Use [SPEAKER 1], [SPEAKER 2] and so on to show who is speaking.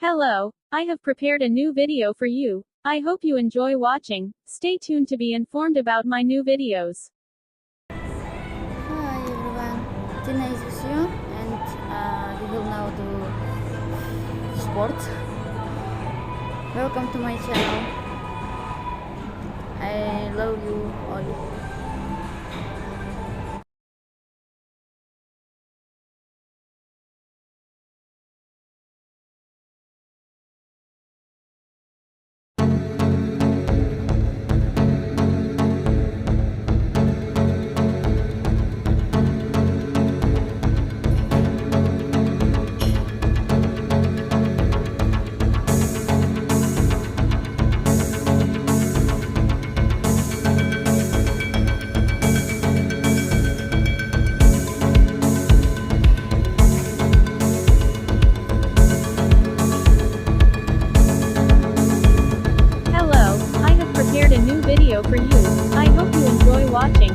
[SPEAKER 1] Hello, I have prepared a new video for you. I hope you enjoy watching. Stay tuned to be informed about my new videos.
[SPEAKER 2] Hi everyone, Tina is with you and we will now do sport. Welcome to my channel. I love you all.
[SPEAKER 1] Hello, I have prepared a new video for you. I hope you enjoy watching.